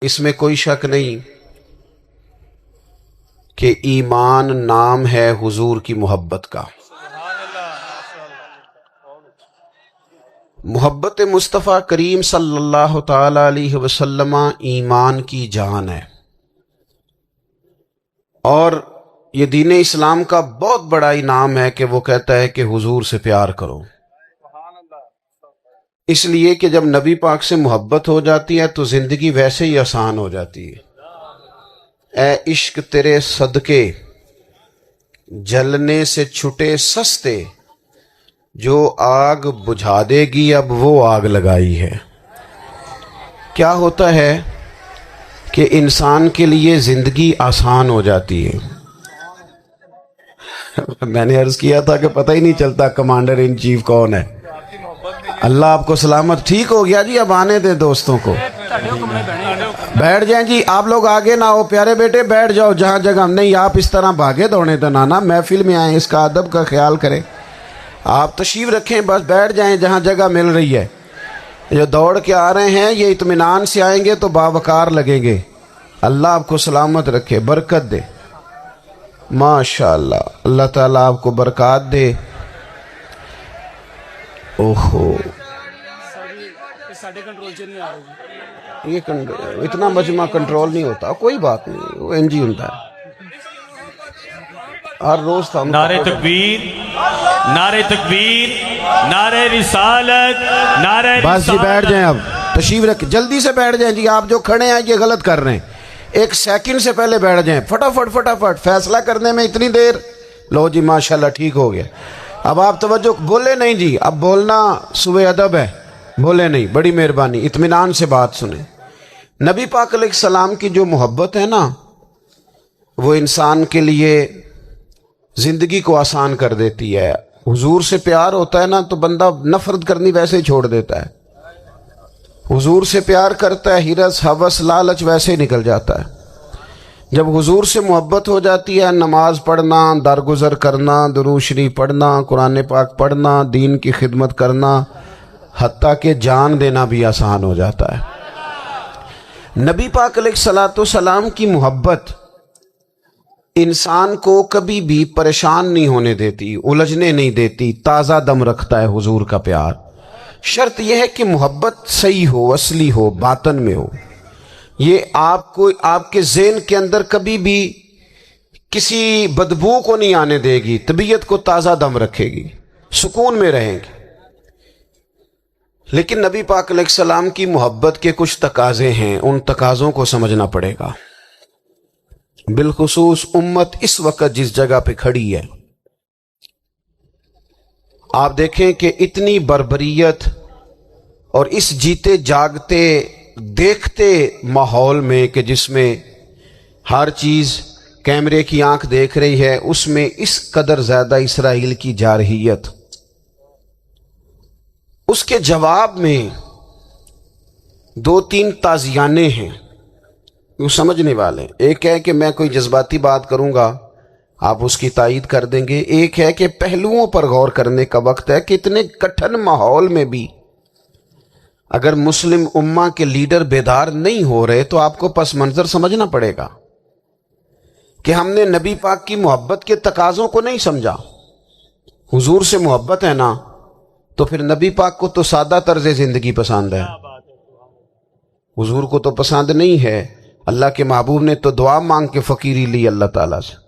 اس میں کوئی شک نہیں کہ ایمان نام ہے حضور کی محبت کا. محبت مصطفیٰ کریم صلی اللہ تعالی علیہ وسلم ایمان کی جان ہے، اور یہ دین اسلام کا بہت بڑا انعام ہے کہ وہ کہتا ہے کہ حضور سے پیار کرو. اس لیے کہ جب نبی پاک سے محبت ہو جاتی ہے تو زندگی ویسے ہی آسان ہو جاتی ہے. اے عشق تیرے صدقے جلنے سے چھٹے سستے، جو آگ بجھا دے گی اب وہ آگ لگائی ہے. کیا ہوتا ہے کہ انسان کے لیے زندگی آسان ہو جاتی ہے. میں نے عرض کیا تھا کہ پتہ ہی نہیں چلتا کمانڈر ان چیف کون ہے. اللہ آپ کو سلامت. ٹھیک ہو گیا جی، اب آنے دیں دوستوں کو. بیٹھ جائیں جی، آپ لوگ آگے نہ ہو پیارے بیٹے، بیٹھ جاؤ جہاں جگہ نہیں. آپ اس طرح بھاگے دوڑے تو نانا، محفل میں آئیں، اس کا ادب کا خیال کریں. آپ تشریف رکھیں، بس بیٹھ جائیں جہاں جگہ مل رہی ہے. جو دوڑ کے آ رہے ہیں یہ اطمینان سے آئیں گے تو باوقار لگیں گے. اللہ آپ کو سلامت رکھے، برکت دے. ماشاءاللہ، اللہ تعالیٰ آپ کو برکات دے. اوہو، یہ اتنا مجمع کنٹرول نہیں ہوتا. کوئی بات نہیں، وہ انجی ہوتا ہے ہر روز تھا. نعرہ تکبیر، نعرہ تکبیر، نعرہ رسالت، نعرہ رسالت. بس جی بیٹھ جائیں، اب تشریف رکھ، جلدی سے بیٹھ جائیں جی. آپ جو کھڑے ہیں یہ غلط کر رہے ہیں. ایک سیکنڈ سے پہلے بیٹھ جائیں. فٹافٹ فیصلہ کرنے میں اتنی دیر. لو جی ماشاءاللہ ٹھیک ہو گیا. اب آپ توجہ، بولے نہیں جی، اب بولنا سوء ادب ہے. بولے نہیں، بڑی مہربانی، اطمینان سے بات سنیں. نبی پاک علیہ السلام کی جو محبت ہے نا، وہ انسان کے لیے زندگی کو آسان کر دیتی ہے. حضور سے پیار ہوتا ہے نا تو بندہ نفرت کرنی ویسے ہی چھوڑ دیتا ہے. حضور سے پیار کرتا ہے، ہرس ہوس لالچ ویسے ہی نکل جاتا ہے. جب حضور سے محبت ہو جاتی ہے، نماز پڑھنا، درگزر کرنا، درود شریف پڑھنا، قرآن پاک پڑھنا، دین کی خدمت کرنا، حتیٰ کہ جان دینا بھی آسان ہو جاتا ہے. نبی پاک علیہ الصلوۃ والسلام کی محبت انسان کو کبھی بھی پریشان نہیں ہونے دیتی، الجھنے نہیں دیتی، تازہ دم رکھتا ہے حضور کا پیار. شرط یہ ہے کہ محبت صحیح ہو، اصلی ہو، باطن میں ہو. یہ آپ کو، آپ کے ذہن کے اندر کبھی بھی کسی بدبو کو نہیں آنے دے گی، طبیعت کو تازہ دم رکھے گی، سکون میں رہیں گے. لیکن نبی پاک علیہ السلام کی محبت کے کچھ تقاضے ہیں، ان تقاضوں کو سمجھنا پڑے گا. بالخصوص امت اس وقت جس جگہ پہ کھڑی ہے، آپ دیکھیں کہ اتنی بربریت اور اس جیتے جاگتے دیکھتے ماحول میں کہ جس میں ہر چیز کیمرے کی آنکھ دیکھ رہی ہے، اس میں اس قدر زیادہ اسرائیل کی جارحیت. اس کے جواب میں دو تین تازیانے ہیں وہ سمجھنے والے. ایک ہے کہ میں کوئی جذباتی بات کروں گا، آپ اس کی تائید کر دیں گے. ایک ہے کہ پہلوؤں پر غور کرنے کا وقت ہے کہ اتنے کٹھن ماحول میں بھی اگر مسلم امہ کے لیڈر بیدار نہیں ہو رہے تو آپ کو پس منظر سمجھنا پڑے گا کہ ہم نے نبی پاک کی محبت کے تقاضوں کو نہیں سمجھا. حضور سے محبت ہے نا تو پھر نبی پاک کو تو سادہ طرز زندگی پسند ہے، حضور کو تو پسند نہیں ہے. اللہ کے محبوب نے تو دعا مانگ کے فقیری لی اللہ تعالیٰ سے.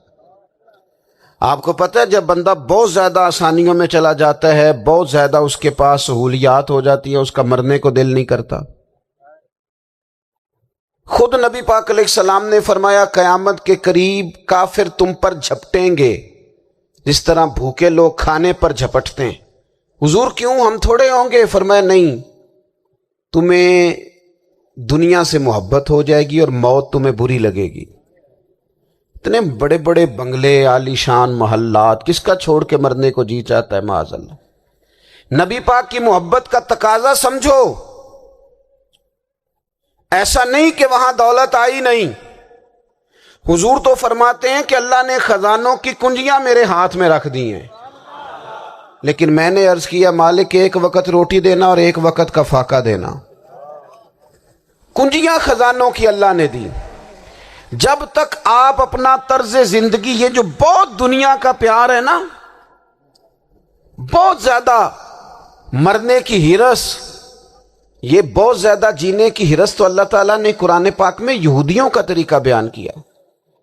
آپ کو پتہ ہے جب بندہ بہت زیادہ آسانیوں میں چلا جاتا ہے، بہت زیادہ اس کے پاس سہولیات ہو جاتی ہے، اس کا مرنے کو دل نہیں کرتا. خود نبی پاک علیہ السلام نے فرمایا قیامت کے قریب کافر تم پر جھپٹیں گے جس طرح بھوکے لوگ کھانے پر جھپٹتے ہیں. حضور کیوں، ہم تھوڑے ہوں گے؟ فرمایا نہیں، تمہیں دنیا سے محبت ہو جائے گی اور موت تمہیں بری لگے گی. اتنے بڑے بڑے بنگلے، عالی شان محلات، کس کا چھوڑ کے مرنے کو جی چاہتا ہے معاذ اللہ. نبی پاک کی محبت کا تقاضا سمجھو. ایسا نہیں کہ وہاں دولت آئی نہیں. حضور تو فرماتے ہیں کہ اللہ نے خزانوں کی کنجیاں میرے ہاتھ میں رکھ دی ہیں، لیکن میں نے عرض کیا مالک ایک وقت روٹی دینا اور ایک وقت کا فاقہ دینا. کنجیاں خزانوں کی اللہ نے دی. جب تک آپ اپنا طرز زندگی، یہ جو بہت دنیا کا پیار ہے نا، بہت زیادہ مرنے کی ہرس، یہ بہت زیادہ جینے کی ہرس، تو اللہ تعالیٰ نے قرآن پاک میں یہودیوں کا طریقہ بیان کیا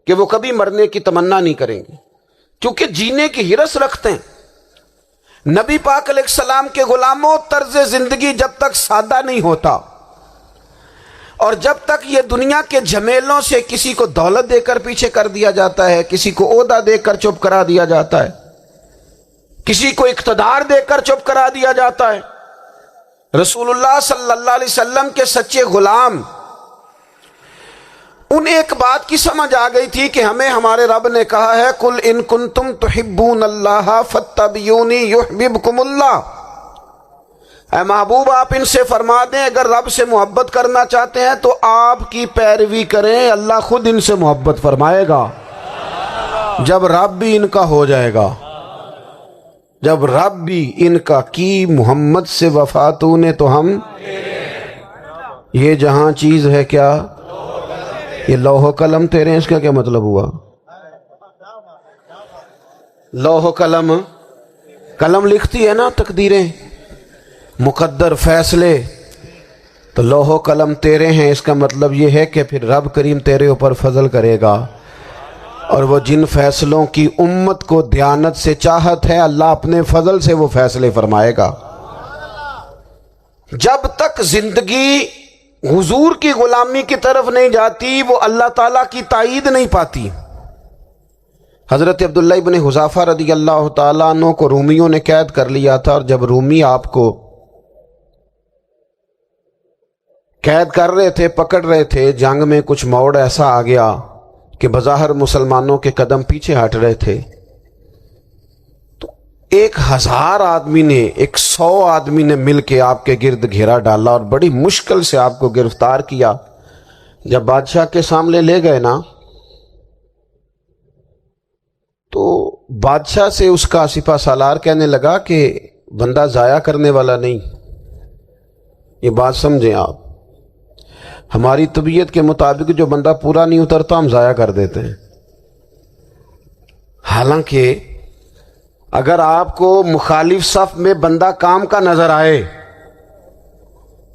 کہ وہ کبھی مرنے کی تمنا نہیں کریں گے کیونکہ جینے کی ہرس رکھتے ہیں. نبی پاک علیہ السلام کے غلاموں، طرز زندگی جب تک سادہ نہیں ہوتا اور جب تک یہ دنیا کے جھمیلوں سے کسی کو دولت دے کر پیچھے کر دیا جاتا ہے، کسی کو عہدہ دے کر چپ کرا دیا جاتا ہے، کسی کو اقتدار دے کر چپ کرا دیا جاتا ہے، رسول اللہ صلی اللہ علیہ وسلم کے سچے غلام، انہیں ایک بات کی سمجھ آ گئی تھی کہ ہمیں ہمارے رب نے کہا ہے قل ان کنتم تحبون اللہ فاتبعونی یحببکم اللہ. اے محبوب آپ ان سے فرما دیں اگر رب سے محبت کرنا چاہتے ہیں تو آپ کی پیروی کریں، اللہ خود ان سے محبت فرمائے گا. جب رب بھی ان کا ہو جائے گا، جب رب بھی ان کا کی محمد سے وفاتوں نے تو ہم، یہ جہاں چیز ہے کیا، یہ لوح و قلم تیرے ہیں، اس کا کیا مطلب ہوا؟ لوح و قلم، قلم لکھتی ہے نا تقدیریں، مقدر فیصلے، تو لوح و قلم تیرے ہیں، اس کا مطلب یہ ہے کہ پھر رب کریم تیرے اوپر فضل کرے گا، اور وہ جن فیصلوں کی امت کو دیانت سے چاہت ہے اللہ اپنے فضل سے وہ فیصلے فرمائے گا. جب تک زندگی حضور کی غلامی کی طرف نہیں جاتی وہ اللہ تعالیٰ کی تائید نہیں پاتی. حضرت عبداللہ ابن حذافہ رضی اللہ تعالیٰ عنہ کو رومیوں نے قید کر لیا تھا، اور جب رومی آپ کو قید کر رہے تھے، پکڑ رہے تھے، جنگ میں کچھ موڑ ایسا آ گیا کہ بظاہر مسلمانوں کے قدم پیچھے ہٹ رہے تھے، تو 1000 آدمی نے، 100 آدمی نے مل کے آپ کے گرد گھیرا ڈالا اور بڑی مشکل سے آپ کو گرفتار کیا. جب بادشاہ کے سامنے لے گئے نا تو بادشاہ سے اس کا سپہ سالار کہنے لگا کہ بندہ ضائع کرنے والا نہیں. یہ بات سمجھیں آپ، ہماری طبیعت کے مطابق جو بندہ پورا نہیں اترتا ہم ضائع کر دیتے ہیں. حالانکہ اگر آپ کو مخالف صف میں بندہ کام کا نظر آئے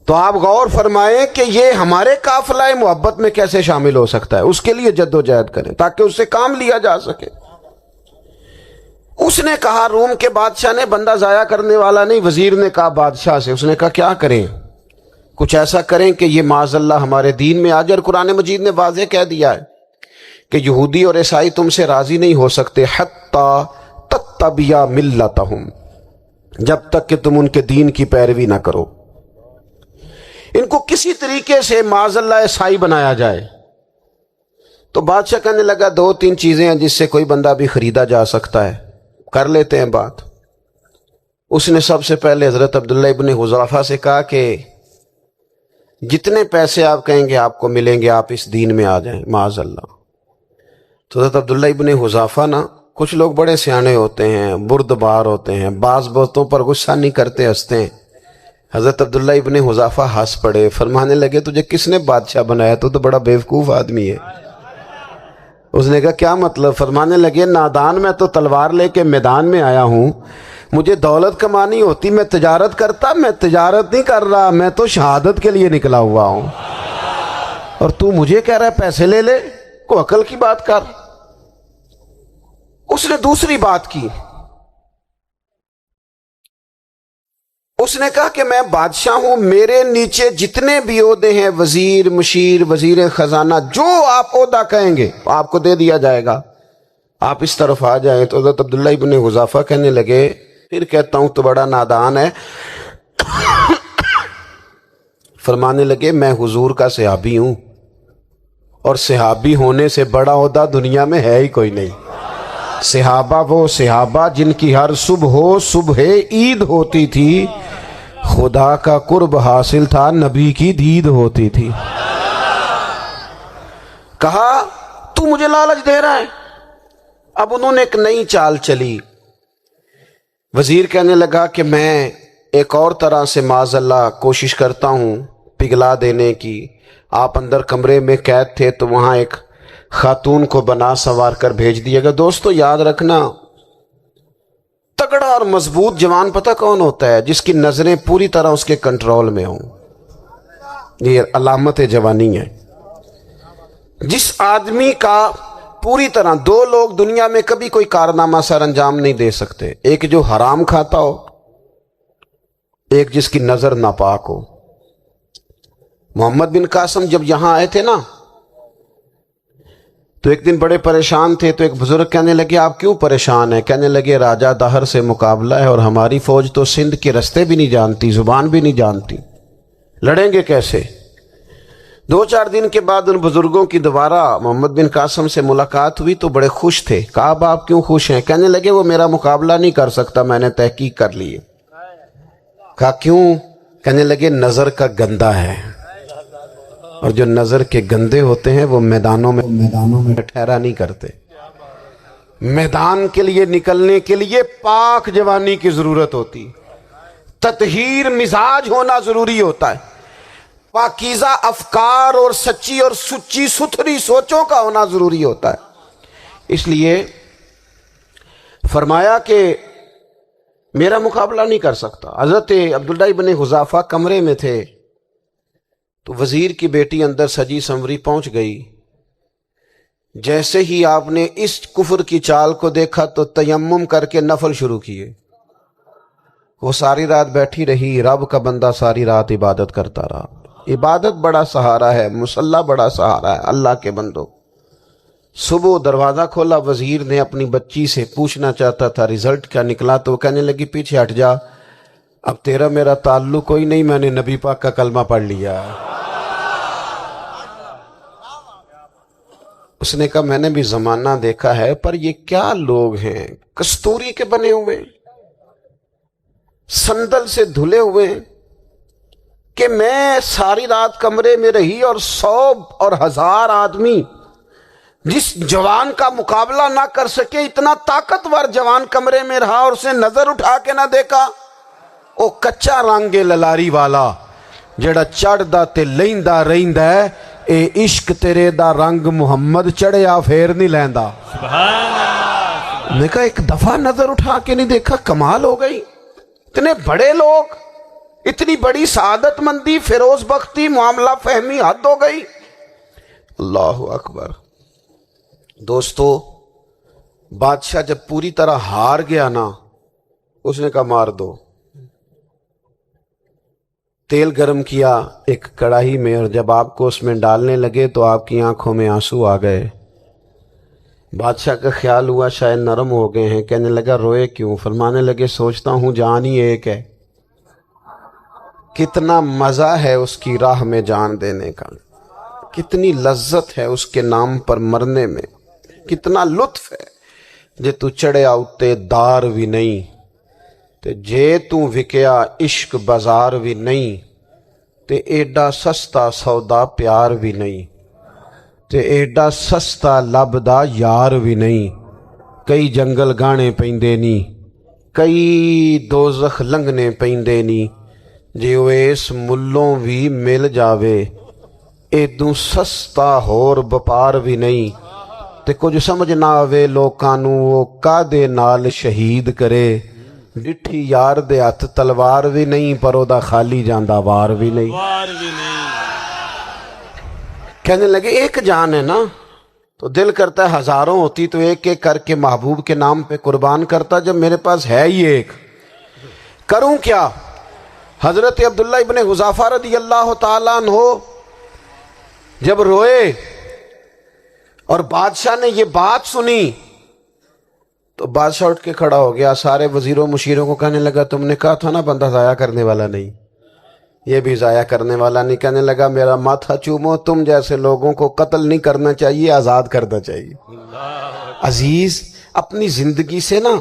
تو آپ غور فرمائیں کہ یہ ہمارے قافلہ محبت میں کیسے شامل ہو سکتا ہے، اس کے لیے جد و جہد کریں تاکہ اس سے کام لیا جا سکے. اس نے کہا، روم کے بادشاہ نے، بندہ ضائع کرنے والا نہیں. وزیر نے کہا بادشاہ سے، اس نے کہا کیا کریں؟ کچھ ایسا کریں کہ یہ معاذ اللہ ہمارے دین میں آ جائے. اور قرآن مجید نے واضح کہہ دیا ہے کہ یہودی اور عیسائی تم سے راضی نہیں ہو سکتے حتی تتبع ملتہم، جب تک کہ تم ان کے دین کی پیروی نہ کرو. ان کو کسی طریقے سے معاذ اللہ عیسائی بنایا جائے. تو بادشاہ کہنے لگا 2-3 چیزیں ہیں جس سے کوئی بندہ بھی خریدا جا سکتا ہے، کر لیتے ہیں بات. اس نے سب سے پہلے حضرت عبداللہ ابن حذافہ سے کہا کہ جتنے پیسے آپ کہیں گے آپ کو ملیں گے، آپ اس دین میں آ جائیں معاذ اللہ. تو حضرت عبداللہ ابن حذافہ نا، کچھ لوگ بڑے سیانے ہوتے ہیں، بردبار ہوتے ہیں، بعض باتوں پر غصہ نہیں کرتے، ہنستے ہیں. حضرت عبداللہ ابن حذافہ ہنس پڑے، فرمانے لگے تجھے کس نے بادشاہ بنایا؟ تو بڑا بیوقوف آدمی ہے. اس نے کہا کیا مطلب؟ فرمانے لگے نادان، میں تو تلوار لے کے میدان میں آیا ہوں، مجھے دولت کمانی ہوتی میں تجارت کرتا، میں تجارت نہیں کر رہا، میں تو شہادت کے لیے نکلا ہوا ہوں، اور تو مجھے کہہ رہا ہے پیسے لے لے، کو عقل کی بات کر. اس نے دوسری بات کی، اس نے کہا کہ میں بادشاہ ہوں، میرے نیچے جتنے بھی عہدے ہیں، وزیر، مشیر، وزیر خزانہ، جو آپ عہدہ کہیں گے آپ کو دے دیا جائے گا، آپ اس طرف آ جائیں. تو حضرت عبداللہ ابن حذافہ کہنے لگے پھر کہتا ہوں تو بڑا نادان ہے. فرمانے لگے میں حضور کا صحابی ہوں، اور صحابی ہونے سے بڑا عہدہ دنیا میں ہے ہی کوئی نہیں. صحابہ وہ صحابہ جن کی ہر صبح عید ہوتی تھی، خدا کا قرب حاصل تھا، نبی کی دید ہوتی تھی. کہا تو مجھے لالچ دے رہا ہے. اب انہوں نے ایک نئی چال چلی. وزیر کہنے لگا کہ میں ایک اور طرح سے معاذ اللہ کوشش کرتا ہوں پگھلا دینے کی. آپ اندر کمرے میں قید تھے تو وہاں ایک خاتون کو بنا سنوار کر بھیج دیا گیا. دوستو یاد رکھنا، تگڑا اور مضبوط جوان پتہ کون ہوتا ہے؟ جس کی نظریں پوری طرح اس کے کنٹرول میں ہوں. یہ علامت جوانی ہے. جس آدمی کا پوری طرح، دو لوگ دنیا میں کبھی کوئی کارنامہ سر انجام نہیں دے سکتے، ایک جو حرام کھاتا ہو، ایک جس کی نظر ناپاک ہو. محمد بن قاسم جب یہاں آئے تھے نا تو ایک دن بڑے پریشان تھے، تو ایک بزرگ کہنے لگے آپ کیوں پریشان ہیں؟ کہنے لگے راجہ دہر سے مقابلہ ہے اور ہماری فوج تو سندھ کے رستے بھی نہیں جانتی، زبان بھی نہیں جانتی، لڑیں گے کیسے؟ 2-4 دن کے بعد ان بزرگوں کی دوبارہ محمد بن قاسم سے ملاقات ہوئی تو بڑے خوش تھے. کہا اب آپ کیوں خوش ہیں؟ کہنے لگے وہ میرا مقابلہ نہیں کر سکتا، میں نے تحقیق کر لی ہے. کہا کیوں؟ کہنے لگے نظر کا گندہ ہے، اور جو نظر کے گندے ہوتے ہیں وہ میدانوں میں ٹھہرا نہیں کرتے. میدان کے لیے نکلنے کے لیے پاک جوانی کی ضرورت ہوتی، تطہیر مزاج ہونا ضروری ہوتا ہے، پاکیزہ افکار اور سچی اور سچی ستھری سوچوں کا ہونا ضروری ہوتا ہے. اس لیے فرمایا کہ میرا مقابلہ نہیں کر سکتا. حضرت عبداللہ ابن حذافہ کمرے میں تھے تو وزیر کی بیٹی اندر سجی سنوری پہنچ گئی. جیسے ہی آپ نے اس کفر کی چال کو دیکھا تو تیمم کر کے نفل شروع کیے. وہ ساری رات بیٹھی رہی، رب کا بندہ ساری رات عبادت کرتا رہا. عبادت بڑا سہارا ہے، مصلی بڑا سہارا ہے اللہ کے بندوں. صبح دروازہ کھولا، وزیر نے اپنی بچی سے پوچھنا چاہتا تھا رزلٹ کیا نکلا، تو وہ کہنے لگی پیچھے ہٹ جا، اب تیرا میرا تعلق کوئی نہیں، میں نے نبی پاک کا کلمہ پڑھ لیا. اس نے کہا میں نے بھی زمانہ دیکھا ہے، پر یہ کیا لوگ ہیں، کستوری کے بنے ہوئے، سندل سے دھلے ہوئے، کہ میں ساری رات کمرے میں رہی اور 100 اور 1000 آدمی جس جوان کا مقابلہ نہ کر سکے، اتنا طاقتور جوان کمرے میں رہا اور اسے نظر اٹھا کے نہ دیکھا. او کچا رنگ للاری والا جڑا چڑھدا تے لیندا رہندا ہے، اے عشق تیرے دا رنگ محمد چڑھیا پھر نہیں لیندا. سبحان اللہ. نے کہا ایک دفعہ نظر اٹھا کے نہیں دیکھا، کمال ہو گئی. اتنے بڑے لوگ، اتنی بڑی سعادت مندی، فیروز بختی، معاملہ فہمی حد ہو گئی. اللہ اکبر. دوستو بادشاہ جب پوری طرح ہار گیا نا، اس نے کہا مار دو. تیل گرم کیا ایک کڑاہی میں، اور جب آپ کو اس میں ڈالنے لگے تو آپ کی آنکھوں میں آنسو آ گئے. بادشاہ کا خیال ہوا شاید نرم ہو گئے ہیں. کہنے لگا روئے کیوں؟ فرمانے لگے سوچتا ہوں جان ہی ایک ہے، کتنا مزہ ہے اس کی راہ میں جان دینے کا، کتنی لذت ہے اس کے نام پر مرنے میں، کتنا لطف ہے. جے تو چڑھیا اتے دار بھی نہیں، تے جے تو وکیا عشق بازار بھی نہیں، تے ایڈا سستا سودا پیار بھی نہیں، تے ایڈا سستا لبدا یار بھی نہیں. کئی جنگل گانے پیندے نی، کئی دوزخ لنگنے پیندے نی، جے اس ملوں بھی مل جاوے ایدوں سستا ہور بپار بھی نہیں. تے کچھ سمجھ نہ آوے لوکاں نوں وہ کادے نال شہید کرے، ڈٹھی یار دے ہاتھ تلوار بھی نہیں، پر او دا خالی جاندہ وار بھی نہیں. وار بھی نہیں. کہنے لگے ایک جان ہے نا، تو دل کرتا ہے ہزاروں ہوتی تو ایک ایک کر کے محبوب کے نام پہ قربان کرتا، جب میرے پاس ہے ہی ایک، کروں کیا؟ حضرت عبداللہ ابن حذافہ رضی اللہ تعالیٰ عنہ جب روئے اور بادشاہ نے یہ بات سنی تو بادشاہ اٹھ کے کھڑا ہو گیا، سارے وزیروں مشیروں کو کہنے لگا تم نے کہا تھا نا بندہ ضائع کرنے والا نہیں، یہ بھی ضائع کرنے والا نہیں. کہنے لگا میرا ماتھا چومو، تم جیسے لوگوں کو قتل نہیں کرنا چاہیے، آزاد کرنا چاہیے. عزیز اپنی زندگی سے نا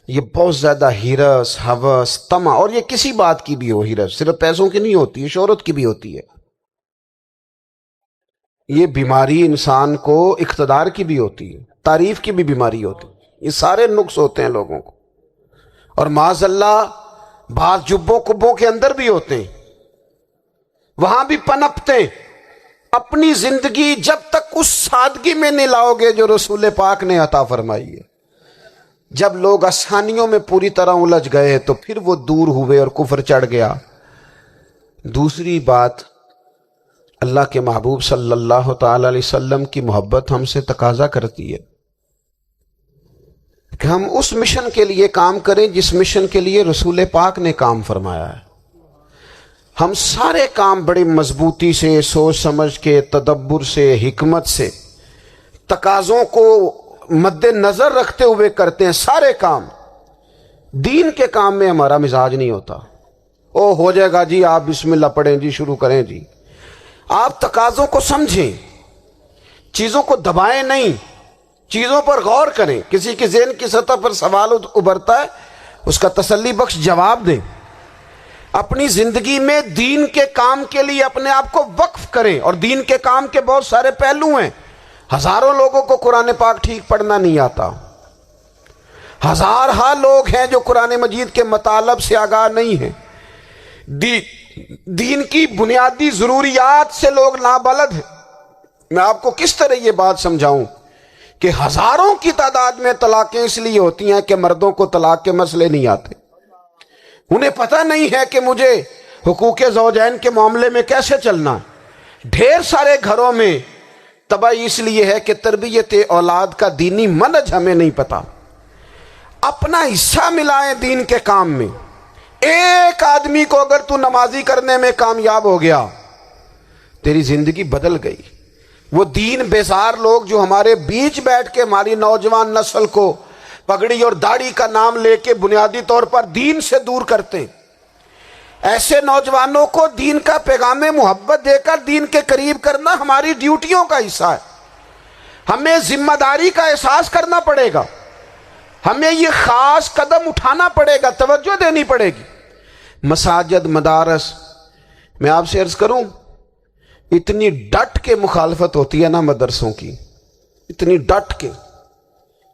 یہ بہت زیادہ ہرس، ہوس، طمع، اور یہ کسی بات کی بھی ہو، ہرس صرف پیسوں کی نہیں ہوتی ہے، شہرت کی بھی ہوتی ہے. یہ بیماری انسان کو اقتدار کی بھی ہوتی ہے، تعریف کی بھی بیماری ہوتی ہے. یہ سارے نقص ہوتے ہیں لوگوں کو، اور معاذ اللہ بعض جبوں کبوں کے اندر بھی ہوتے ہیں، وہاں بھی پنپتے ہیں. اپنی زندگی جب تک اس سادگی میں نہیں لاؤ گے جو رسول پاک نے عطا فرمائی ہے. جب لوگ آسانیوں میں پوری طرح الجھ گئے تو پھر وہ دور ہوئے اور کفر چڑھ گیا. دوسری بات، اللہ کے محبوب صلی اللہ تعالی علیہ وسلم کی محبت ہم سے تقاضا کرتی ہے کہ ہم اس مشن کے لیے کام کریں جس مشن کے لیے رسول پاک نے کام فرمایا ہے. ہم سارے کام بڑی مضبوطی سے، سوچ سمجھ کے، تدبر سے، حکمت سے، تقاضوں کو مد نظر رکھتے ہوئے کرتے ہیں. سارے کام. دین کے کام میں ہمارا مزاج نہیں ہوتا. او ہو جائے گا جی، آپ بسم اللہ پڑھیں جی، شروع کریں جی. آپ تقاضوں کو سمجھیں، چیزوں کو دبائیں نہیں، چیزوں پر غور کریں. کسی کے ذہن کی سطح پر سوال ابھرتا ہے، اس کا تسلی بخش جواب دیں. اپنی زندگی میں دین کے کام کے لیے اپنے آپ کو وقف کریں. اور دین کے کام کے بہت سارے پہلو ہیں. ہزاروں لوگوں کو قرآن پاک ٹھیک پڑھنا نہیں آتا. ہزارہا لوگ ہیں جو قرآن مجید کے مطالب سے آگاہ نہیں ہیں. دین کی بنیادی ضروریات سے لوگ نابلد ہیں. میں آپ کو کس طرح یہ بات سمجھاؤں کہ ہزاروں کی تعداد میں طلاقیں اس لیے ہوتی ہیں کہ مردوں کو طلاق کے مسئلے نہیں آتے. انہیں پتہ نہیں ہے کہ مجھے حقوق زوجین کے معاملے میں کیسے چلنا. ڈھیر سارے گھروں میں تباہی اس لیے ہے کہ تربیت اولاد کا دینی منہج ہمیں نہیں پتا. اپنا حصہ ملائیں دین کے کام میں. ایک آدمی کو اگر تو نمازی کرنے میں کامیاب ہو گیا، تیری زندگی بدل گئی. وہ دین بیزار لوگ جو ہمارے بیچ بیٹھ کے ہماری نوجوان نسل کو پگڑی اور داڑھی کا نام لے کے بنیادی طور پر دین سے دور کرتے ہیں، ایسے نوجوانوں کو دین کا پیغام محبت دے کر دین کے قریب کرنا ہماری ڈیوٹیوں کا حصہ ہے. ہمیں ذمہ داری کا احساس کرنا پڑے گا. ہمیں یہ خاص قدم اٹھانا پڑے گا، توجہ دینی پڑے گی. مساجد، مدارس، میں آپ سے عرض کروں، اتنی ڈٹ کے مخالفت ہوتی ہے نا مدرسوں کی، اتنی ڈٹ کے.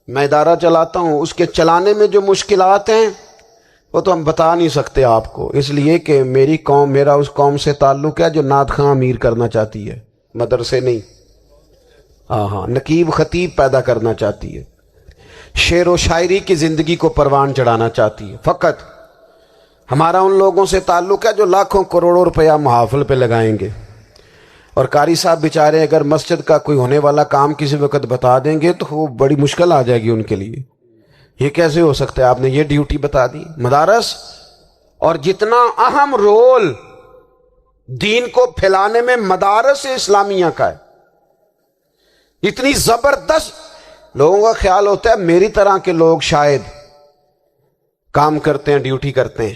میں ادارہ چلاتا ہوں، اس کے چلانے میں جو مشکلات ہیں وہ تو ہم بتا نہیں سکتے آپ کو، اس لیے کہ میری قوم، میرا اس قوم سے تعلق ہے جو نعت خواں امیر کرنا چاہتی ہے، مدرسے نہیں. ہاں، نقیب خطیب پیدا کرنا چاہتی ہے، شعر و شاعری کی زندگی کو پروان چڑھانا چاہتی ہے. فقط ہمارا ان لوگوں سے تعلق ہے جو لاکھوں کروڑوں روپیہ محافل پہ لگائیں گے. اور قاری صاحب بیچارے اگر مسجد کا کوئی ہونے والا کام کسی وقت بتا دیں گے تو وہ بڑی مشکل آ جائے گی ان کے لیے. یہ کیسے ہو سکتا ہے، آپ نے یہ ڈیوٹی بتا دی. مدارس، اور جتنا اہم رول دین کو پھیلانے میں مدارس اسلامیہ کا ہے، اتنی زبردست. لوگوں کا خیال ہوتا ہے میری طرح کے لوگ شاید کام کرتے ہیں، ڈیوٹی کرتے ہیں.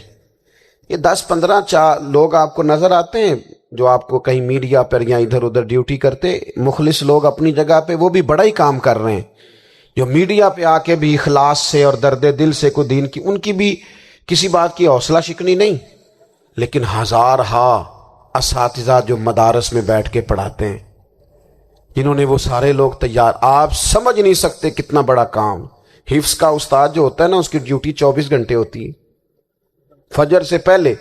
یہ 10-15 لوگ آپ کو نظر آتے ہیں جو آپ کو کہیں میڈیا پر یا ادھر ادھر ڈیوٹی کرتے. مخلص لوگ اپنی جگہ پہ وہ بھی بڑا ہی کام کر رہے ہیں، جو میڈیا پہ آ کے بھی اخلاص سے اور درد دل سے کو دین کی، ان کی بھی کسی بات کی حوصلہ شکنی نہیں. لیکن ہزارہا اساتذہ جو مدارس میں بیٹھ کے پڑھاتے ہیں، جنہوں نے وہ سارے لوگ تیار، آپ سمجھ نہیں سکتے کتنا بڑا کام. حفظ کا استاد جو ہوتا ہے نا، اس کی ڈیوٹی 24 گھنٹے ہوتی ہے فجر سے پہلے،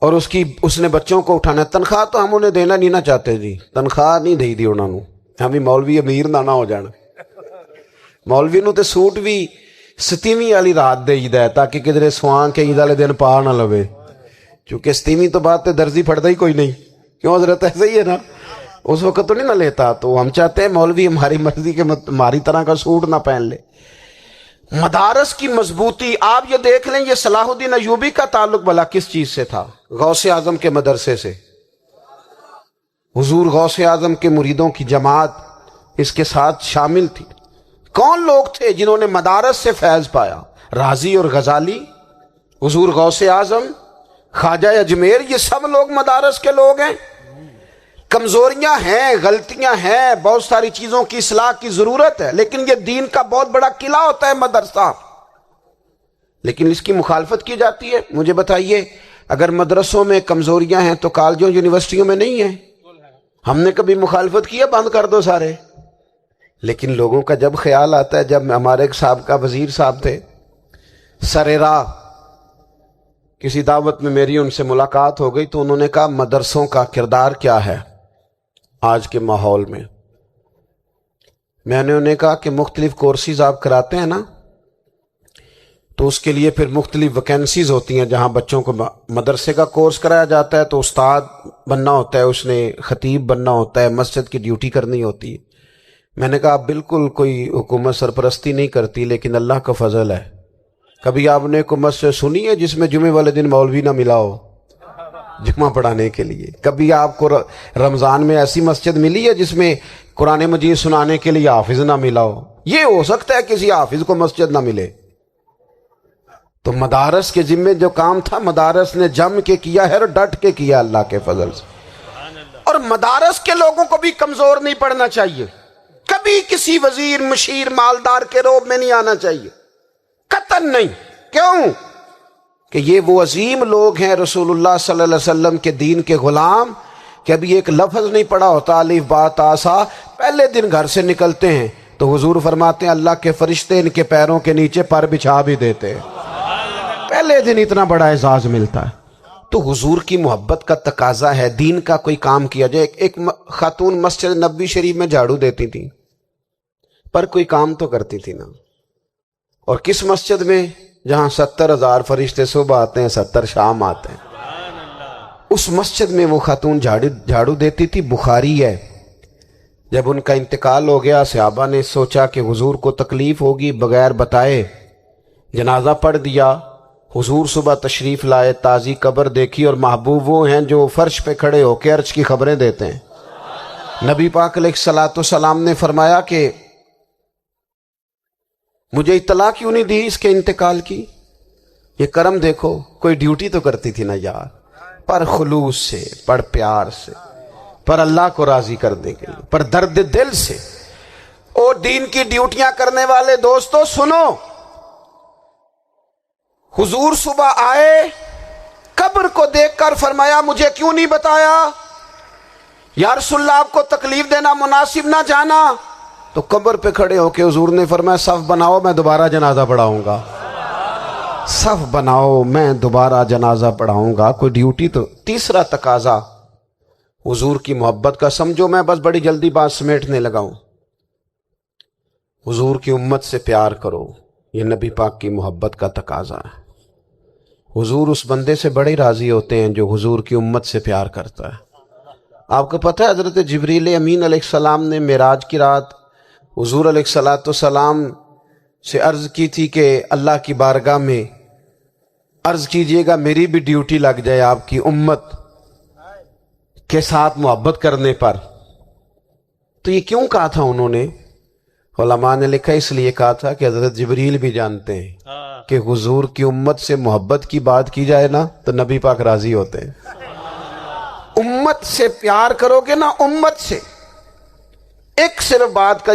اور اس نے بچوں کو اٹھانا ہے. تنخواہ تو ہم انہیں دینا نہیں نہ چاہتے جی، تنخواہ نہیں دی انہوں نے. ہمیں مولوی امیر نہ ہو جانا. مولوی نو تے سوٹ بھی 27ویں والی رات دے ہے تاکہ کدھر سوان کے عید والے دن پا نہ لوے، چونکہ 27ویں تو بعد تے درزی پھڑتا ہی کوئی نہیں. کیوں حضرت؟ ایسا ہی ہے نا، اس وقت تو نہیں نہ لیتا. تو ہم چاہتے ہیں مولوی ہماری مرضی کے ہماری طرح کا سوٹ نہ پہن لے. مدارس کی مضبوطی آپ یہ دیکھ لیں، یہ صلاح الدین ایوبی کا تعلق بھلا کس چیز سے تھا؟ غوث اعظم کے مدرسے سے. حضور غوث اعظم کے مریدوں کی جماعت اس کے ساتھ شامل تھی. کون لوگ تھے جنہوں نے مدارس سے فیض پایا؟ رازی اور غزالی، حضور غوث اعظم، خواجہ اجمیر، یہ سب لوگ مدارس کے لوگ ہیں. کمزوریاں ہیں، غلطیاں ہیں، بہت ساری چیزوں کی اصلاح کی ضرورت ہے، لیکن یہ دین کا بہت بڑا قلعہ ہوتا ہے مدرسہ. لیکن اس کی مخالفت کی جاتی ہے. مجھے بتائیے، اگر مدرسوں میں کمزوریاں ہیں تو کالجوں یونیورسٹیوں میں نہیں ہیں؟ ہم نے کبھی مخالفت کی ہے بند کر دو سارے؟ لیکن لوگوں کا جب خیال آتا ہے، جب ہمارے ایک سابقہ وزیر صاحب تھے سر راہ، کسی دعوت میں میری ان سے ملاقات ہو گئی تو انہوں نے کہا مدرسوں کا کردار کیا ہے؟ آج کے ماحول میں نے انہیں کہا کہ مختلف کورسز آپ کراتے ہیں نا، تو اس کے لیے پھر مختلف ویکینسیز ہوتی ہیں. جہاں بچوں کو مدرسے کا کورس کرایا جاتا ہے تو استاد بننا ہوتا ہے، اس نے خطیب بننا ہوتا ہے، مسجد کی ڈیوٹی کرنی ہوتی ہے. میں نے کہا بالکل کوئی حکومت سرپرستی نہیں کرتی، لیکن اللہ کا فضل ہے. کبھی آپ نے کوئی مسجد سنی ہے جس میں جمعے والے دن مولوی نہ ملا ہو جمعہ پڑھانے کے لیے؟ کبھی آپ کو رمضان میں ایسی مسجد ملی ہے جس میں قرآن مجید سنانے کے لیے حافظ نہ ملا ہو؟ یہ ہو سکتا ہے کسی حافظ کو مسجد نہ ملے. تو مدارس کے ذمے جو کام تھا مدارس نے جم کے کیا ہے اور ڈٹ کے کیا اللہ کے فضل سے. اور مدارس کے لوگوں کو بھی کمزور نہیں پڑنا چاہیے، کبھی کسی وزیر مشیر مالدار کے روب میں نہیں آنا چاہیے، قطعاً نہیں. کیوں؟ کہ یہ وہ عظیم لوگ ہیں رسول اللہ صلی اللہ علیہ وسلم کے دین کے غلام، کہ ابھی ایک لفظ نہیں پڑا ہوتا الف با تا سا، پہلے دن گھر سے نکلتے ہیں تو حضور فرماتے ہیں اللہ کے فرشتے ان کے پیروں کے نیچے پر بچھا بھی دیتے ہیں. پہلے دن اتنا بڑا اعزاز ملتا ہے. تو حضور کی محبت کا تقاضا ہے دین کا کوئی کام کیا جائے. ایک خاتون مسجد نبوی شریف میں جھاڑو دیتی تھی پر کوئی کام تو کرتی تھی نا. اور کس مسجد میں؟ جہاں 70,000 فرشتے صبح آتے ہیں 70 شام آتے ہیں. اس مسجد میں وہ خاتون جھاڑو دیتی تھی. بخاری ہے. جب ان کا انتقال ہو گیا صحابہ نے سوچا کہ حضور کو تکلیف ہوگی، بغیر بتائے جنازہ پڑھ دیا. حضور صبح تشریف لائے، تازی قبر دیکھی، اور محبوب وہ ہیں جو فرش پہ کھڑے ہو کے عرش کی خبریں دیتے ہیں. نبی پاک علیہ الصلوۃ والسلام نے فرمایا کہ مجھے اطلاع کیوں نہیں دی اس کے انتقال کی؟ یہ کرم دیکھو، کوئی ڈیوٹی تو کرتی تھی نا یار، پر خلوص سے، پر پیار سے، پر اللہ کو راضی کرنے کے لیے، پر درد دل سے. اور دین کی ڈیوٹیاں کرنے والے دوستو سنو، حضور صبح آئے، قبر کو دیکھ کر فرمایا مجھے کیوں نہیں بتایا؟ یا رسول اللہ آپ کو تکلیف دینا مناسب نہ جانا؟ تو قبر پہ کھڑے ہو کے حضور نے فرمایا صف بناؤ میں دوبارہ جنازہ پڑھاؤں گا. صف بناؤ میں دوبارہ جنازہ پڑھاؤں گا. کوئی ڈیوٹی تو. تیسرا تقاضا حضور کی محبت کا، سمجھو میں بس بڑی جلدی بات سمیٹنے لگا ہوں. حضور کی امت سے پیار کرو، یہ نبی پاک کی محبت کا تقاضا ہے. حضور اس بندے سے بڑے راضی ہوتے ہیں جو حضور کی امت سے پیار کرتا ہے. آپ کو پتہ ہے حضرت جبریل امین علیہ السلام نے معراج کی رات حضور علیہ الصلوۃ والسلام سے عرض کی تھی کہ اللہ کی بارگاہ میں عرض کیجئے گا میری بھی ڈیوٹی لگ جائے آپ کی امت کے ساتھ محبت کرنے پر. تو یہ کیوں کہا تھا انہوں نے؟ علماء نے لکھا اس لیے کہا تھا کہ حضرت جبریل بھی جانتے ہیں کہ حضور کی امت سے محبت کی بات کی جائے نا تو نبی پاک راضی ہوتے ہیں. امت سے پیار کرو گے نا، امت سے. ایک صرف بات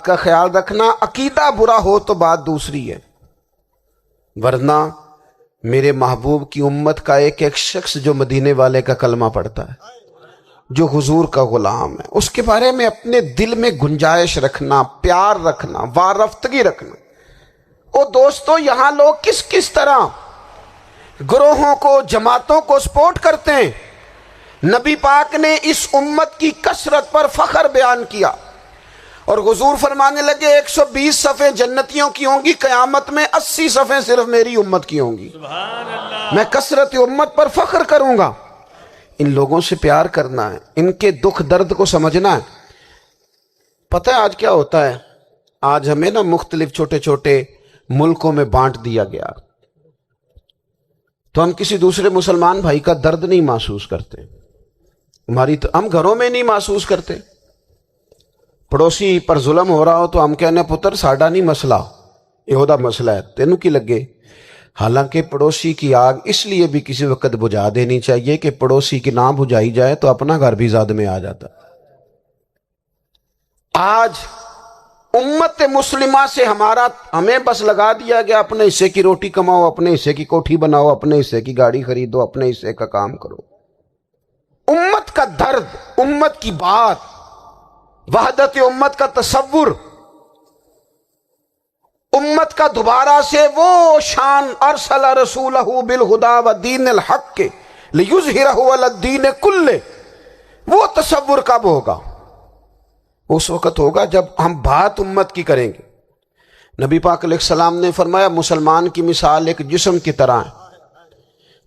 کا خیال رکھنا، عقیدہ برا ہو تو بات دوسری ہے، ورنہ میرے محبوب کی امت کا ایک ایک شخص جو مدینے والے کا کلمہ پڑھتا ہے، جو حضور کا غلام ہے، اس کے بارے میں اپنے دل میں گنجائش رکھنا، پیار رکھنا، وارفتگی رکھنا. اور دوستو یہاں لوگ کس کس طرح گروہوں کو، جماعتوں کو سپورٹ کرتے ہیں. نبی پاک نے اس امت کی کثرت پر فخر بیان کیا اور حضور فرمانے لگے 120 صفیں جنتیوں کی ہوں گی، قیامت میں 80 صفیں صرف میری امت کی ہوں گی. سبحان اللہ. میں کثرت امت پر فخر کروں گا. ان لوگوں سے پیار کرنا ہے، ان کے دکھ درد کو سمجھنا ہے. پتہ ہے آج کیا ہوتا ہے؟ آج ہمیں نا مختلف چھوٹے چھوٹے ملکوں میں بانٹ دیا گیا تو ہم کسی دوسرے مسلمان بھائی کا درد نہیں محسوس کرتے. ہم گھروں میں نہیں محسوس کرتے. پڑوسی پر ظلم ہو رہا ہو تو ہم کہنے پتر ساڈا نہیں مسئلہ، یہ مسئلہ ہے، تینوں کی لگے. حالانکہ پڑوسی کی آگ اس لیے بھی کسی وقت بجھا دینی چاہیے کہ پڑوسی کی نہ بجھائی جائے تو اپنا گھر بھی زاد میں آ جاتا. آج امت مسلمہ سے ہمیں بس لگا دیا گیا اپنے حصے کی روٹی کماؤ، اپنے حصے کی کوٹھی بناؤ، اپنے حصے کی گاڑی خریدو، اپنے حصے کا کام کرو. امت کا درد، امت کی بات، وحدت امت کا تصور، امت کا دوبارہ سے وہ شان ارسل رسولہ بالہدی ودین الحق لیظہرہ علی الدین کلہ، وہ تصور کب ہوگا؟ اس وقت ہوگا جب ہم بات امت کی کریں گے۔ نبی پاک علیہ السلام نے فرمایا مسلمان کی مثال ایک جسم کی طرح ہے،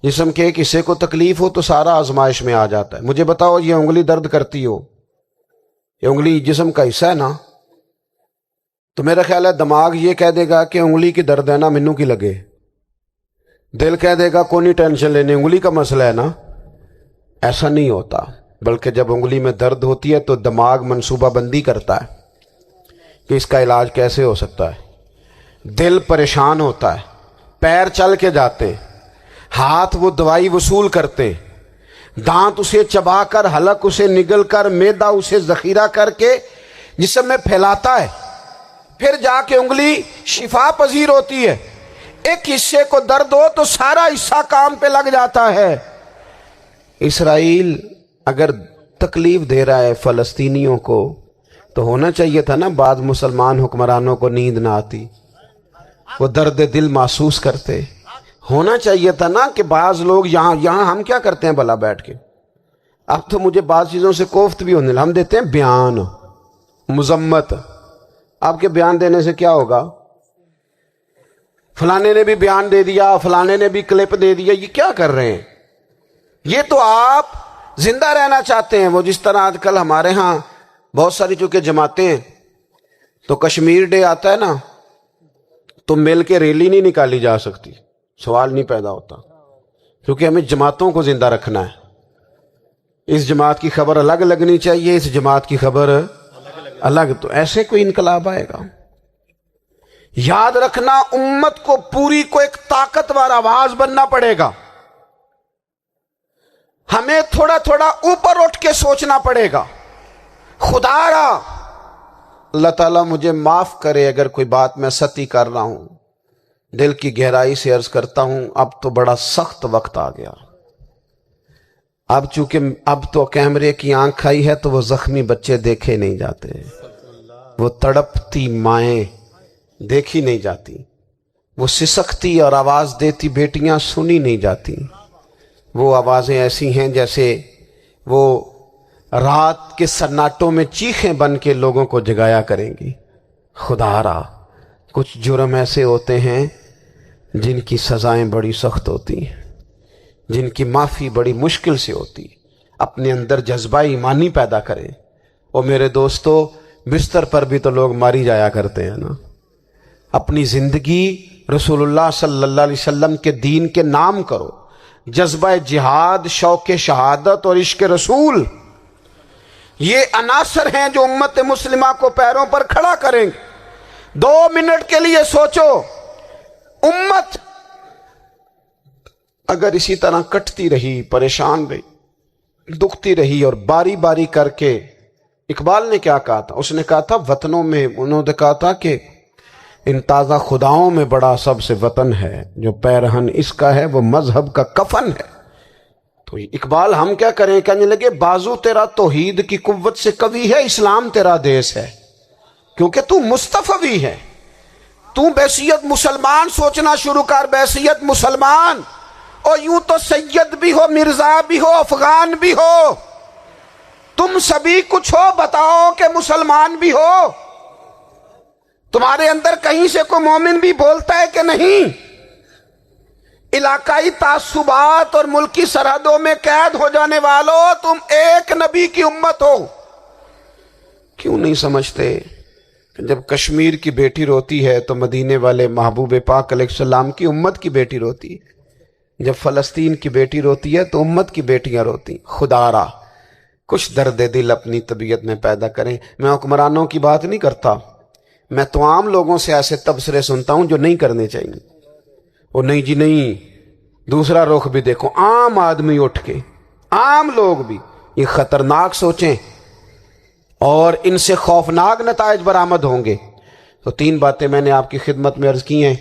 جسم کے ایک حصے کو تکلیف ہو تو سارا آزمائش میں آ جاتا ہے۔ مجھے بتاؤ یہ انگلی درد کرتی ہو، یہ انگلی جسم کا حصہ ہے نا، تو میرا خیال ہے دماغ یہ کہہ دے گا کہ انگلی کی درد ہے نا مینوں کی لگے، دل کہہ دے گا کوئی نہیں ٹینشن لینے انگلی کا مسئلہ ہے نا۔ ایسا نہیں ہوتا، بلکہ جب انگلی میں درد ہوتی ہے تو دماغ منصوبہ بندی کرتا ہے کہ اس کا علاج کیسے ہو سکتا ہے، دل پریشان ہوتا ہے، پیر چل کے جاتے ہیں، ہاتھ وہ دوائی وصول کرتے ہیں، دانت اسے چبا کر، حلق اسے نگل کر، معدہ اسے ذخیرہ کر کے جسم میں پھیلاتا ہے، پھر جا کے انگلی شفا پذیر ہوتی ہے۔ ایک حصے کو درد ہو تو سارا حصہ کام پہ لگ جاتا ہے۔ اسرائیل اگر تکلیف دے رہا ہے فلسطینیوں کو تو ہونا چاہیے تھا نا بعض مسلمان حکمرانوں کو نیند نہ آتی، وہ درد دل محسوس کرتے، ہونا چاہیے تھا نا کہ بعض لوگ یہاں ہم کیا کرتے ہیں بھلا بیٹھ کے، اب تو مجھے بعض چیزوں سے کوفت بھی ہونے لگا، ہم دیتے ہیں بیان مذمت، آپ کے بیان دینے سے کیا ہوگا؟ فلانے نے بھی بیان دے دیا، فلانے نے بھی کلپ دے دیا، یہ کیا کر رہے ہیں؟ یہ تو آپ زندہ رہنا چاہتے ہیں۔ وہ جس طرح آج کل ہمارے ہاں بہت ساری چونکہ جماعتیں ہیں تو کشمیر ڈے آتا ہے نا تو مل کے ریلی نہیں نکالی جا سکتی، سوال نہیں پیدا ہوتا، کیونکہ ہمیں جماعتوں کو زندہ رکھنا ہے۔ اس جماعت کی خبر الگ لگنی چاہیے، اس جماعت کی خبر الگ، تو ایسے کوئی انقلاب آئے گا؟ یاد رکھنا امت کو پوری کو ایک طاقتور آواز بننا پڑے گا، ہمیں تھوڑا تھوڑا اوپر اٹھ کے سوچنا پڑے گا۔ خدا را اللہ تعالیٰ مجھے معاف کرے اگر کوئی بات میں ستی کر رہا ہوں، دل کی گہرائی سے عرض کرتا ہوں اب تو بڑا سخت وقت آ گیا، اب چونکہ اب تو کیمرے کی آنکھ آئی ہے تو وہ زخمی بچے دیکھے نہیں جاتے، وہ تڑپتی مائیں دیکھی نہیں جاتی، وہ سسکتی اور آواز دیتی بیٹیاں سنی نہیں جاتی، وہ آوازیں ایسی ہیں جیسے وہ رات کے سناٹوں میں چیخیں بن کے لوگوں کو جگایا کریں گی۔ خدا را کچھ جرم ایسے ہوتے ہیں جن کی سزائیں بڑی سخت ہوتی ہیں، جن کی معافی بڑی مشکل سے ہوتی، اپنے اندر جذبہ ایمانی پیدا کریں۔ اور میرے دوستو بستر پر بھی تو لوگ ماری جایا کرتے ہیں نا، اپنی زندگی رسول اللہ صلی اللہ علیہ وسلم کے دین کے نام کرو، جذبہ جہاد، شوق شہادت اور عشق رسول، یہ عناصر ہیں جو امت مسلمہ کو پیروں پر کھڑا کریں گے۔ 2 منٹ کے لیے سوچو، امت اگر اسی طرح کٹتی رہی، پریشان رہی، دکھتی رہی اور باری باری کر کے، اقبال نے کیا کہا تھا؟ اس نے کہا تھا وطنوں میں، انہوں نے کہا تھا کہ ان تازہ خداؤں میں بڑا سب سے وطن ہے، جو پیرہن اس کا ہے وہ مذہب کا کفن ہے۔ تو اقبال ہم کیا کریں؟ کہنے لگے بازو تیرا توحید کی قوت سے قوی ہے، اسلام تیرا دیس ہے، کیونکہ تو مصطفی ہے، تو بحیثیت مسلمان سوچنا شروع کر، بحیثیت مسلمان، اور یوں تو سید بھی ہو، مرزا بھی ہو، افغان بھی ہو، تم سبھی کچھ ہو، بتاؤ کہ مسلمان بھی ہو، تمہارے اندر کہیں سے کوئی مومن بھی بولتا ہے کہ نہیں؟ علاقائی تعصبات اور ملکی سرحدوں میں قید ہو جانے والوں، تم ایک نبی کی امت ہو۔ کیوں نہیں سمجھتے کہ جب کشمیر کی بیٹی روتی ہے تو مدینے والے محبوب پاک علیہ السلام کی امت کی بیٹی روتی ہے، جب فلسطین کی بیٹی روتی ہے تو امت کی بیٹیاں روتی۔ خدا را کچھ درد دل اپنی طبیعت میں پیدا کریں۔ میں حکمرانوں کی بات نہیں کرتا، میں تو عام لوگوں سے ایسے تبصرے سنتا ہوں جو نہیں کرنے چاہیے۔ وہ نہیں جی نہیں، دوسرا رخ بھی دیکھو، عام آدمی اٹھ کے، عام لوگ بھی یہ خطرناک سوچیں اور ان سے خوفناک نتائج برآمد ہوں گے۔ تو 3 باتیں میں نے آپ کی خدمت میں عرض کی ہیں۔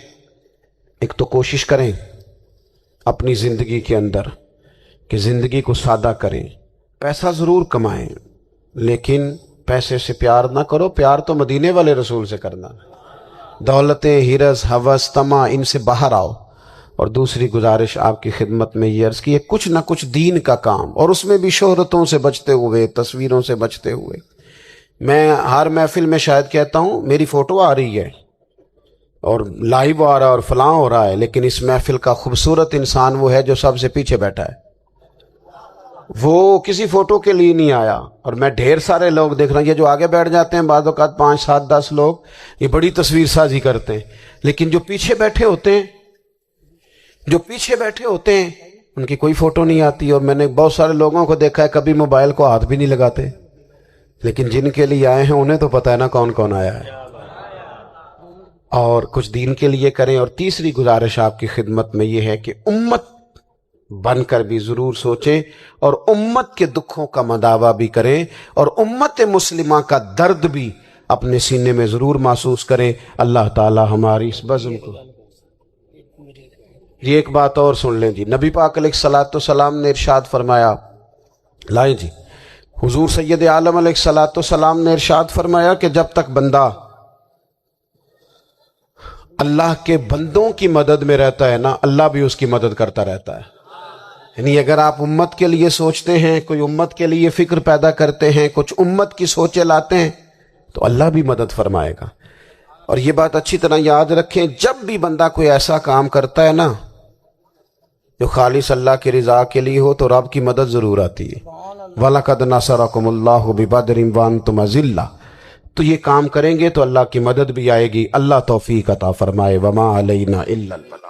ایک تو کوشش کریں اپنی زندگی کے اندر کہ زندگی کو سادہ کریں، پیسہ ضرور کمائیں لیکن پیسے سے پیار نہ کرو، پیار تو مدینے والے رسول سے کرنا۔ دولتیں، ہرس، ہوس، طمع، ان سے باہر آؤ، اور دوسری گزارش آپ کی خدمت میں یہ عرض کی ہے، کچھ نہ کچھ دین کا کام، اور اس میں بھی شہرتوں سے بچتے ہوئے، تصویروں سے بچتے ہوئے۔ میں ہر محفل میں شاید کہتا ہوں میری فوٹو آ رہی ہے اور لائیو آ رہا ہے اور فلاں ہو رہا ہے، لیکن اس محفل کا خوبصورت انسان وہ ہے جو سب سے پیچھے بیٹھا ہے، وہ کسی فوٹو کے لیے نہیں آیا۔ اور میں ڈھیر سارے لوگ دیکھ رہا ہوں، یہ جو آگے بیٹھ جاتے ہیں بعض اوقات 5 7 10 لوگ، یہ بڑی تصویر سازی کرتے ہیں، لیکن جو پیچھے بیٹھے ہوتے ہیں ان کی کوئی فوٹو نہیں آتی۔ اور میں نے بہت سارے لوگوں کو دیکھا ہے کبھی موبائل کو ہاتھ بھی نہیں لگاتے، لیکن جن کے لیے آئے ہیں انہیں تو پتہ ہے نا کون کون آیا ہے۔ اور کچھ دین کے لیے کریں۔ اور تیسری گزارش آپ کی خدمت میں یہ ہے کہ امت بن کر بھی ضرور سوچیں، اور امت کے دکھوں کا مداوع بھی کریں، اور امت مسلمہ کا درد بھی اپنے سینے میں ضرور محسوس کریں۔ اللہ تعالی ہماری اس بزم کو، یہ ایک بات اور سن لیں جی، نبی پاک علیہ الصلوۃ والسلام نے ارشاد فرمایا، لائیں جی، حضور سید عالم علیہ الصلوۃ والسلام نے ارشاد فرمایا کہ جب تک بندہ اللہ کے بندوں کی مدد میں رہتا ہے نا، اللہ بھی اس کی مدد کرتا رہتا ہے۔ یعنی اگر آپ امت کے لیے سوچتے ہیں، کوئی امت کے لیے فکر پیدا کرتے ہیں، کچھ امت کی سوچیں لاتے ہیں، تو اللہ بھی مدد فرمائے گا۔ اور یہ بات اچھی طرح یاد رکھیں، جب بھی بندہ کوئی ایسا کام کرتا ہے نا جو خالص اللہ کی رضا کے لیے ہو، تو رب کی مدد ضرور آتی ہے۔ وَلَقَدْ نَصَرَكُمُ اللَّهُ بِبَدْرٍ وَأَنْتُمْ أَذِلَّةٌ، تو یہ کام کریں گے تو اللہ کی مدد بھی آئے گی۔ اللہ توفیق عطا فرمائے۔ وَمَا عَلَيْنَا إِلَّا الْبَلَاغُ۔